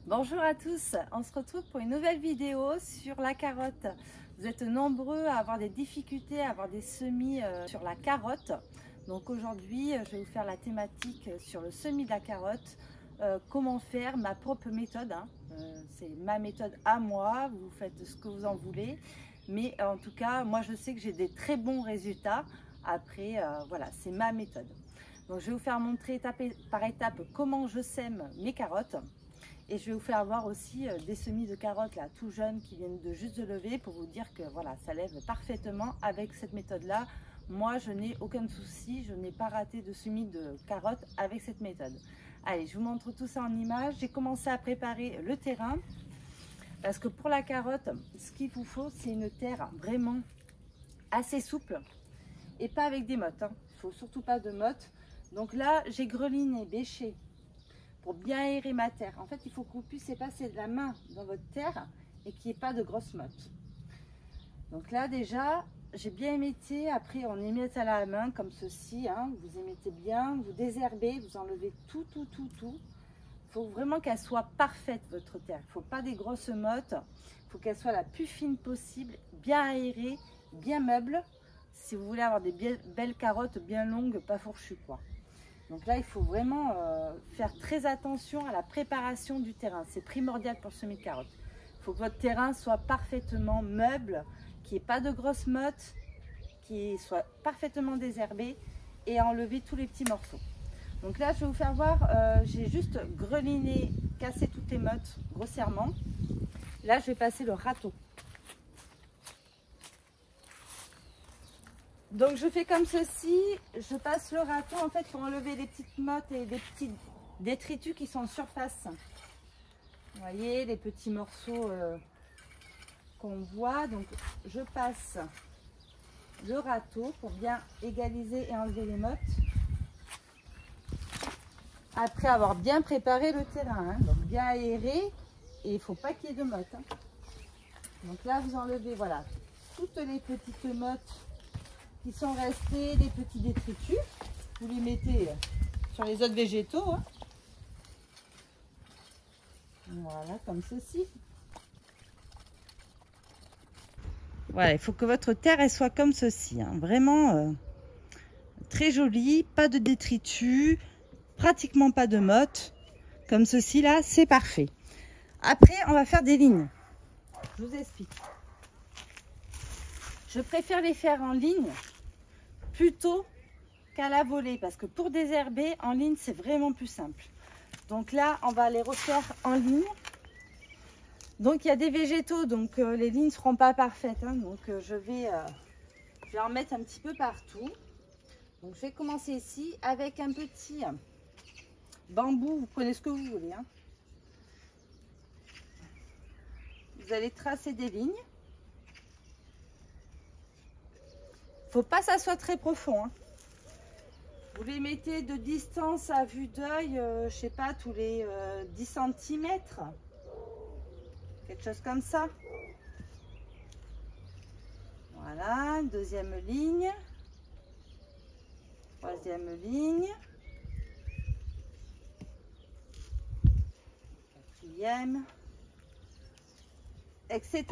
Bonjour à tous, on se retrouve pour une nouvelle vidéo sur la carotte. Vous êtes nombreux à avoir des difficultés, à avoir des semis sur la carotte. Donc aujourd'hui, je vais vous faire la thématique sur le semis de la carotte. Comment faire ma propre méthode. C'est ma méthode à moi, vous faites ce que vous en voulez. Mais en tout cas, moi je sais que j'ai des très bons résultats. Après, voilà, c'est ma méthode. Donc je vais vous faire montrer étape par étape comment je sème mes carottes. Et je vais vous faire voir aussi des semis de carottes là, tout jeunes qui viennent de juste de lever pour vous dire que voilà, ça lève parfaitement avec cette méthode-là. Moi, je n'ai aucun souci, je n'ai pas raté de semis de carottes avec cette méthode. Allez, je vous montre tout ça en images. J'ai commencé à préparer le terrain parce que pour la carotte, ce qu'il vous faut, c'est une terre vraiment assez souple et pas avec des mottes. Il ne faut surtout pas de mottes. Donc là, j'ai greliné, bêché pour bien aérer ma terre. En fait, il faut que vous puissiez passer de la main dans votre terre et qu'il n'y ait pas de grosses mottes. Donc là, déjà, j'ai bien émietté. Après, on émiette à la main comme ceci. Vous émettez bien, vous désherbez, vous enlevez tout. Il faut vraiment qu'elle soit parfaite, votre terre. Il ne faut pas des grosses mottes. Il faut qu'elle soit la plus fine possible, bien aérée, bien meuble. Si vous voulez avoir des belles carottes bien longues, pas fourchues, quoi. Donc là, il faut vraiment faire très attention à la préparation du terrain. C'est primordial pour semer de carottes. Il faut que votre terrain soit parfaitement meuble, qu'il n'y ait pas de grosses mottes, qu'il soit parfaitement désherbé et enlever tous les petits morceaux. Donc là, je vais vous faire voir, j'ai juste greliné, cassé toutes les mottes grossièrement. Là, je vais passer le râteau. Donc je fais comme ceci, je passe le râteau en fait pour enlever les petites mottes et les petits détritus qui sont en surface. Vous voyez les petits morceaux qu'on voit. Donc je passe le râteau pour bien égaliser et enlever les mottes. Après avoir bien préparé le terrain, donc bien aéré, et il ne faut pas qu'il y ait de mottes. Donc là vous enlevez voilà toutes les petites mottes qui sont restés, les petits détritus, vous les mettez sur les autres végétaux. Voilà, comme ceci. Voilà, il faut que votre terre elle soit comme ceci, vraiment très jolie, pas de détritus, pratiquement pas de mottes, comme ceci là, c'est parfait. Après, on va faire des lignes. Je vous explique. Je préfère les faire en ligne plutôt qu'à la volée parce que pour désherber en ligne c'est vraiment plus simple. Donc là on va les refaire en ligne. Donc il y a des végétaux, donc les lignes ne seront pas parfaites, donc je vais en mettre un petit peu partout. Donc je vais commencer ici avec un petit bambou, vous prenez ce que vous voulez. Vous allez tracer des lignes. Faut pas que ça soit très profond. Vous les mettez de distance à vue d'œil, je sais pas, tous les 10 cm. Quelque chose comme ça. Voilà, deuxième ligne. Troisième ligne. Quatrième. Etc.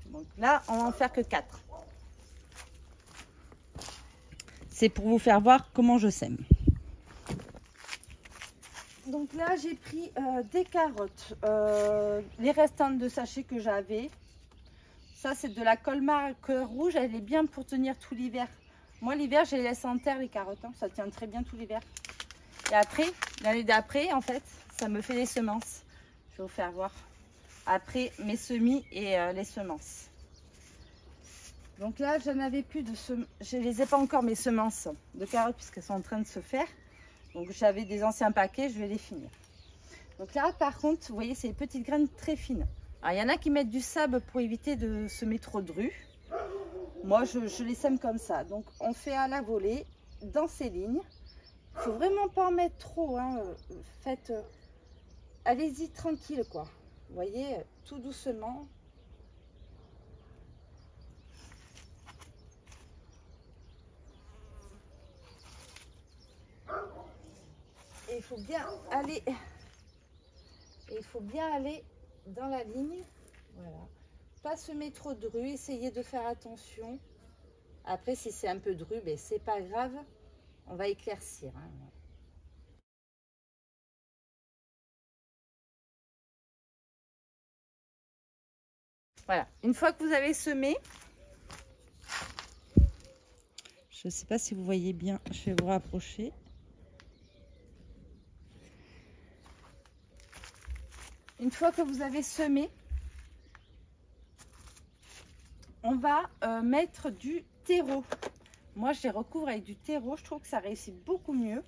Donc là, on va en faire que 4. C'est pour vous faire voir comment je sème. Donc là, j'ai pris des carottes, les restantes de sachets que j'avais. Ça, c'est de la Colmar cœur rouge. Elle est bien pour tenir tout l'hiver. Moi, l'hiver, je les laisse en terre, les carottes. Ça tient très bien tout l'hiver. Et après, l'année d'après, en fait, ça me fait les semences. Je vais vous faire voir. Après, mes semis et les semences. Donc là, je n'avais plus de semences. Je ne les ai pas encore, mes semences de carottes, puisqu'elles sont en train de se faire. Donc j'avais des anciens paquets, je vais les finir. Donc là, par contre, vous voyez, c'est des petites graines très fines. Alors, il y en a qui mettent du sable pour éviter de semer trop de drus. Moi, je les sème comme ça. Donc, on fait à la volée, dans ces lignes. Il ne faut vraiment pas en mettre trop. Faites, allez-y tranquille, quoi. Vous voyez, tout doucement. Et il faut bien aller Et il faut bien aller dans la ligne. Voilà. Pas semer trop de dru, essayez de faire attention. Après, si c'est un peu dru, ben, c'est pas grave. On va éclaircir. Hein. Voilà. Une fois que vous avez semé, je ne sais pas si vous voyez bien, je vais vous rapprocher. Une fois que vous avez semé, on va mettre du terreau. Moi, je les recouvre avec du terreau. Je trouve que ça réussit beaucoup mieux.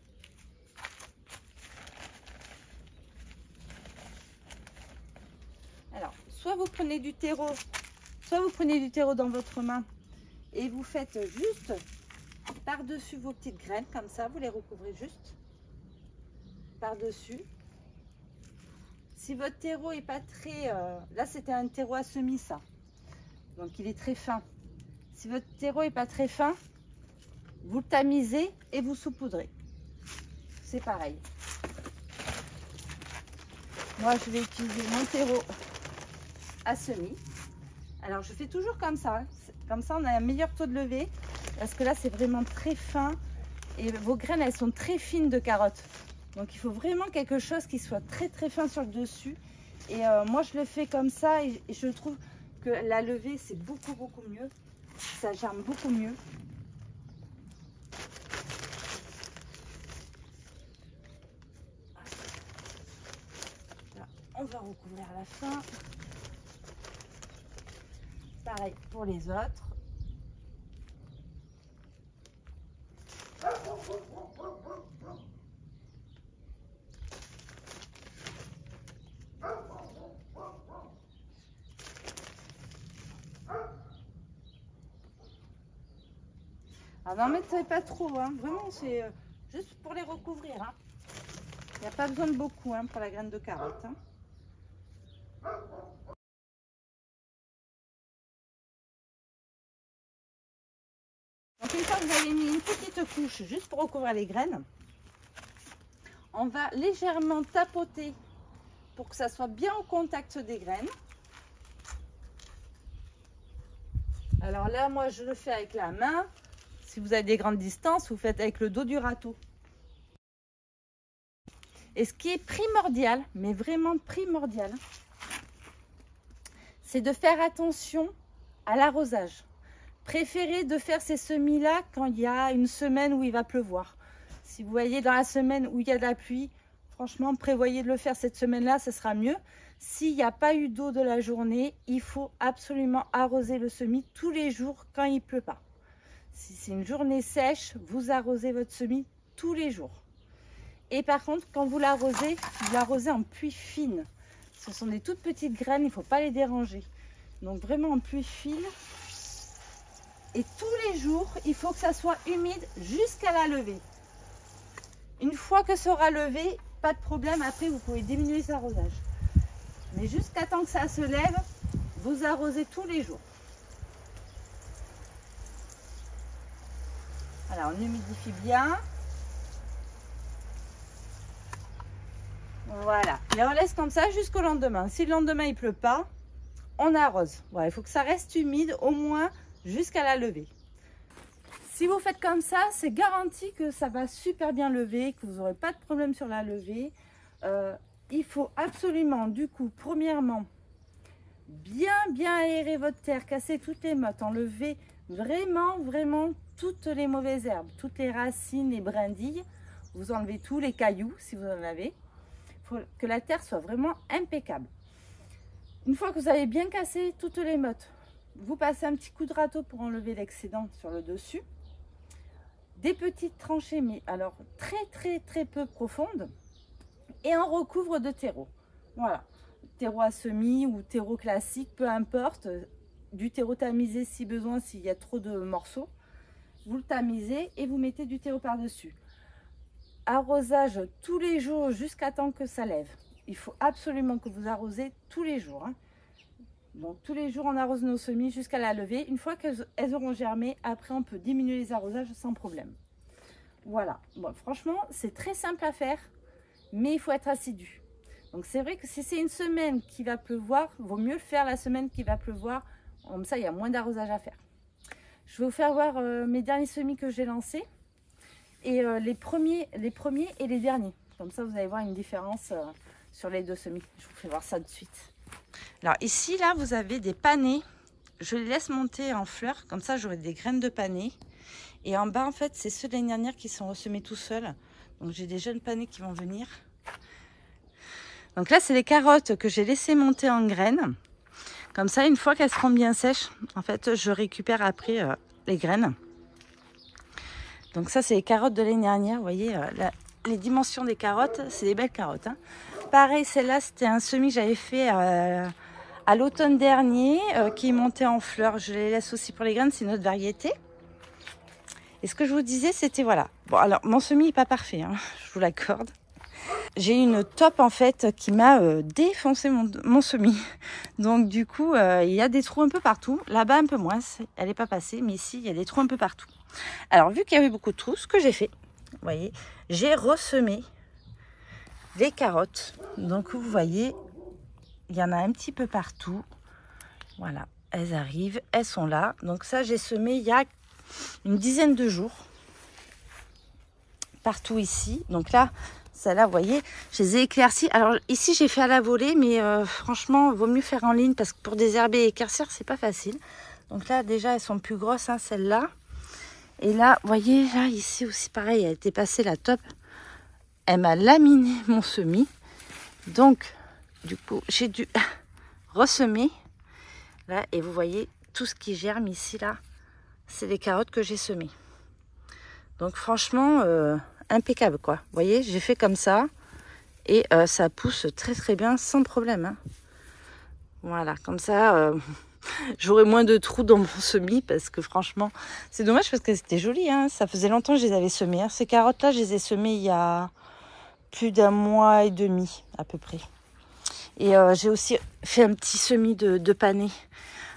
Alors, soit vous prenez du terreau, dans votre main et vous faites juste par-dessus vos petites graines, comme ça, vous les recouvrez juste par-dessus. Si votre terreau est pas très... là, c'était un terreau à semis, ça. Donc, il est très fin. Si votre terreau est pas très fin, vous le tamisez et vous saupoudrez. C'est pareil. Moi, je vais utiliser mon terreau à semis. Alors, je fais toujours comme ça. Hein. Comme ça, on a un meilleur taux de levée. Parce que là, c'est vraiment très fin. Et vos graines, elles sont très fines de carottes. Donc, il faut vraiment quelque chose qui soit très, très fin sur le dessus. Et moi, je le fais comme ça. Et je trouve que la levée, c'est beaucoup, beaucoup mieux. Ça germe beaucoup mieux. Là, on va recouvrir à la fin. Pareil pour les autres. Alors n'en mettez pas trop, hein. Vraiment c'est juste pour les recouvrir. Hein. Il n'y a pas besoin de beaucoup hein, pour la graine de carotte. Hein. Donc une fois que vous avez mis une petite couche juste pour recouvrir les graines, on va légèrement tapoter pour que ça soit bien au contact des graines. Alors là, moi je le fais avec la main. Si vous avez des grandes distances, vous faites avec le dos du râteau. Et ce qui est primordial, mais vraiment primordial, c'est de faire attention à l'arrosage. Préférez de faire ces semis-là quand il y a une semaine où il va pleuvoir. Si vous voyez dans la semaine où il y a de la pluie, franchement, prévoyez de le faire cette semaine-là, ce sera mieux. S'il n'y a pas eu d'eau de la journée, il faut absolument arroser le semis tous les jours quand il ne pleut pas. Si c'est une journée sèche, vous arrosez votre semis tous les jours. Et par contre, quand vous l'arrosez en pluie fine. Ce sont des toutes petites graines, il ne faut pas les déranger. Donc vraiment en pluie fine. Et tous les jours, il faut que ça soit humide jusqu'à la levée. Une fois que ça aura levé, pas de problème. Après, vous pouvez diminuer cet arrosage. Mais jusqu'à temps que ça se lève, vous arrosez tous les jours. Voilà, on humidifie bien. Voilà, et on laisse comme ça jusqu'au lendemain. Si le lendemain il pleut pas, on arrose. Voilà, il faut que ça reste humide au moins jusqu'à la levée. Si vous faites comme ça, c'est garanti que ça va super bien lever, que vous n'aurez pas de problème sur la levée. Il faut absolument, du coup, premièrement, bien aérer votre terre, casser toutes les mottes, enlever vraiment toutes les mauvaises herbes, toutes les racines, les brindilles. Vous enlevez tous les cailloux si vous en avez. Il faut que la terre soit vraiment impeccable. Une fois que vous avez bien cassé toutes les mottes, vous passez un petit coup de râteau pour enlever l'excédent sur le dessus. Des petites tranchées, mais alors très peu profondes. Et on recouvre de terreau. Voilà, terreau à semis ou terreau classique, peu importe. Du terreau tamisé si besoin, s'il y a trop de morceaux. Vous le tamisez et vous mettez du terreau par-dessus. Arrosage tous les jours jusqu'à temps que ça lève. Il faut absolument que vous arrosez tous les jours. Hein. Donc tous les jours on arrose nos semis jusqu'à la levée. Une fois qu'elles auront germé, après on peut diminuer les arrosages sans problème. Voilà, bon, franchement c'est très simple à faire, mais il faut être assidu. Donc c'est vrai que si c'est une semaine qui va pleuvoir, il vaut mieux le faire la semaine qui va pleuvoir. Comme ça, il y a moins d'arrosage à faire. Je vais vous faire voir mes derniers semis que j'ai lancés. Et les premiers et les derniers. Comme ça, vous allez voir une différence sur les 2 semis. Je vous fais voir ça de suite. Alors ici, là, vous avez des panais. Je les laisse monter en fleurs. Comme ça, j'aurai des graines de panais. Et en bas, en fait, c'est ceux de l'année dernière qui sont ressemés tout seuls. Donc, j'ai des jeunes panais qui vont venir. Donc là, c'est les carottes que j'ai laissées monter en graines. Comme ça, une fois qu'elles seront bien sèches, en fait, je récupère après les graines. Donc ça, c'est les carottes de l'année dernière. Vous voyez, les dimensions des carottes, c'est des belles carottes. Hein. Pareil, celle-là, c'était un semis que j'avais fait à l'automne dernier, qui est monté en fleurs. Je les laisse aussi pour les graines, c'est une autre variété. Et ce que je vous disais, c'était voilà. Bon, alors, mon semis n'est pas parfait, hein, je vous l'accorde. J'ai eu une taupe, en fait, qui m'a défoncé mon semis. Donc, du coup, il y a des trous un peu partout. Là-bas, un peu moins. Elle n'est pas passée, mais ici, il y a des trous un peu partout. Alors, vu qu'il y avait beaucoup de trous, ce que j'ai fait, vous voyez, j'ai ressemé des carottes. Donc, vous voyez, il y en a un petit peu partout. Voilà, elles arrivent, elles sont là. Donc, ça, j'ai semé il y a une dizaine de jours. Partout ici. Donc là, celles-là, vous voyez, je les ai éclaircies. Alors, ici, j'ai fait à la volée, mais franchement, il vaut mieux faire en ligne parce que pour désherber et éclaircir, c'est pas facile. Donc là, déjà, elles sont plus grosses, hein, celles-là. Et là, vous voyez, là, ici aussi, pareil, elle était passée la top. Elle m'a laminé mon semis. Donc, du coup, j'ai dû ressemer. Là, et vous voyez, tout ce qui germe ici, là, c'est les carottes que j'ai semées. Donc, franchement, impeccable, quoi. Vous voyez, j'ai fait comme ça. Et ça pousse très, très bien, sans problème. Hein. Voilà, comme ça... J'aurai moins de trous dans mon semis parce que franchement, c'est dommage parce que c'était joli. Hein. Ça faisait longtemps que je les avais semées. Hein. Ces carottes-là, je les ai semées il y a plus d'1 mois et demi à peu près. Et j'ai aussi fait un petit semis de panais.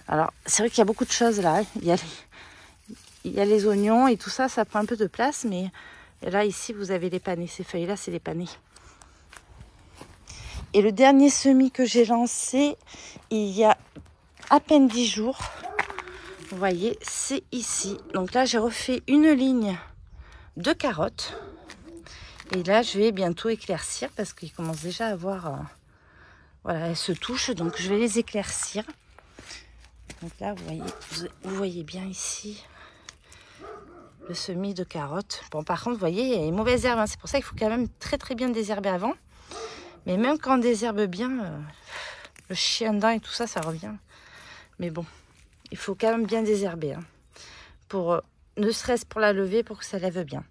Alors, c'est vrai qu'il y a beaucoup de choses là. Hein. Il y a les oignons et tout ça, ça prend un peu de place. Mais là, ici, vous avez les panais. Ces feuilles-là, c'est les panais. Et le dernier semis que j'ai lancé, il y a à peine 10 jours, vous voyez, c'est ici. Donc là, j'ai refait une ligne de carottes. Et là, je vais bientôt éclaircir parce qu'ils commencent déjà à avoir... voilà, elles se touchent, donc je vais les éclaircir. Donc là, vous voyez bien ici le semis de carottes. Bon, par contre, vous voyez, il y a les mauvaises herbes. Hein. C'est pour ça qu'il faut quand même très très bien désherber avant. Mais même quand on désherbe bien, le chien dedans et tout ça, ça revient. Mais bon, il faut quand même bien désherber. Hein, pour, ne serait-ce pour la lever, pour que ça lève bien.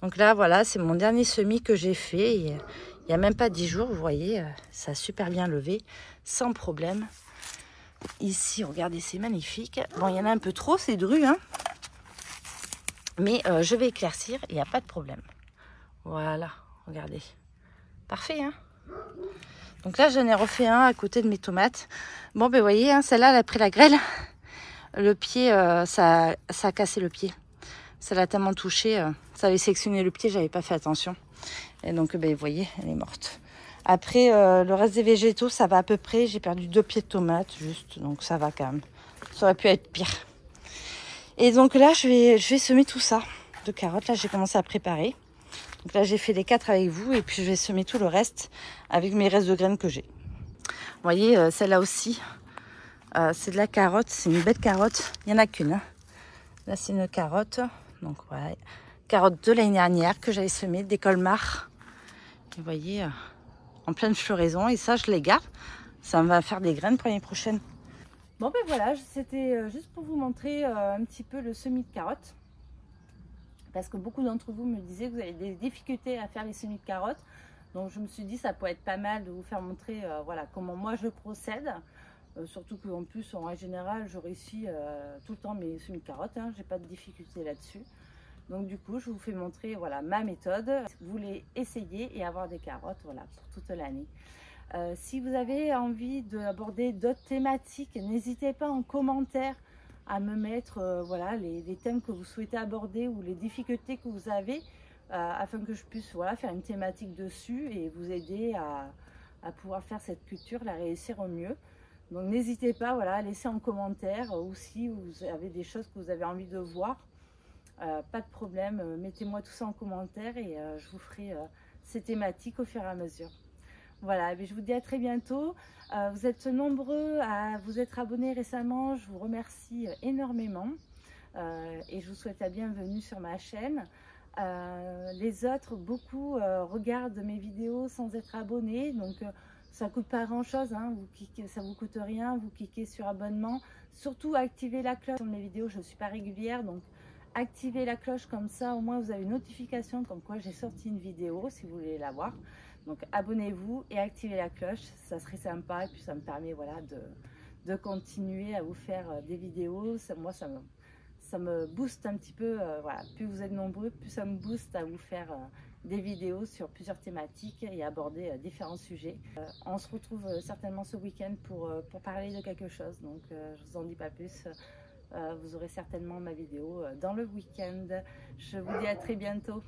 Donc là, voilà, c'est mon dernier semis que j'ai fait. Il n'y a même pas 10 jours, vous voyez, ça a super bien levé, sans problème. Ici, regardez, c'est magnifique. Bon, il y en a un peu trop, c'est dru, hein. Mais je vais éclaircir, il n'y a pas de problème. Voilà, regardez. Parfait, hein. Donc là, j'en ai refait un à côté de mes tomates. Bon, ben vous voyez, hein, celle-là, elle a pris la grêle. Le pied, ça a cassé le pied. Ça l'a tellement touché. Ça avait sectionné le pied, j'avais pas fait attention. Et donc, ben, vous voyez, elle est morte. Après, le reste des végétaux, ça va à peu près. J'ai perdu 2 pieds de tomates, juste. Donc, ça va quand même. Ça aurait pu être pire. Et donc là, je vais semer tout ça de carottes. Là, j'ai commencé à préparer. Donc là, j'ai fait les 4 avec vous. Et puis, je vais semer tout le reste avec mes restes de graines que j'ai. Vous voyez, celle-là aussi, c'est de la carotte. C'est une belle carotte. Il n'y en a qu'une. Hein. Là, c'est une carotte. Donc, voilà. Carotte de l'année dernière que j'avais semée, des colmars. Vous voyez, en pleine floraison. Et ça, je les garde. Ça va faire des graines pour l'année prochaine. Bon, ben voilà, c'était juste pour vous montrer un petit peu le semis de carottes. Parce que beaucoup d'entre vous me disaient que vous avez des difficultés à faire les semis de carottes. Donc, je me suis dit ça pourrait être pas mal de vous faire montrer voilà, comment moi je procède. Surtout qu'en plus, en général, je réussis tout le temps mes semis de carottes. Hein, j'ai pas de difficulté là-dessus. Donc, du coup, je vous fais montrer voilà, ma méthode. Vous voulez essayer et avoir des carottes voilà, pour toute l'année. Si vous avez envie d'aborder d'autres thématiques, n'hésitez pas en commentaire à me mettre voilà, les thèmes que vous souhaitez aborder ou les difficultés que vous avez afin que je puisse voilà, faire une thématique dessus et vous aider à pouvoir faire cette culture, la réussir au mieux. Donc n'hésitez pas, voilà, à laisser en commentaire ou si vous avez des choses que vous avez envie de voir. Pas de problème, mettez-moi tout ça en commentaire et je vous ferai ces thématiques au fur et à mesure. Voilà, je vous dis à très bientôt. Vous êtes nombreux à vous être abonnés récemment, je vous remercie énormément et je vous souhaite la bienvenue sur ma chaîne. Les autres, beaucoup regardent mes vidéos sans être abonnés, donc ça coûte pas grand chose, hein, ça vous coûte rien, vous cliquez sur abonnement. Surtout activez la cloche sur mes vidéos, je ne suis pas régulière, donc activez la cloche comme ça, au moins vous avez une notification comme quoi j'ai sorti une vidéo si vous voulez la voir. Donc abonnez-vous et activez la cloche, ça serait sympa et puis ça me permet voilà, de continuer à vous faire des vidéos. Moi ça me booste un petit peu, voilà. Plus vous êtes nombreux, plus ça me booste à vous faire des vidéos sur plusieurs thématiques et aborder différents sujets. On se retrouve certainement ce week-end pour parler de quelque chose, donc je vous en dis pas plus. Vous aurez certainement ma vidéo dans le week-end. Je vous dis à très bientôt.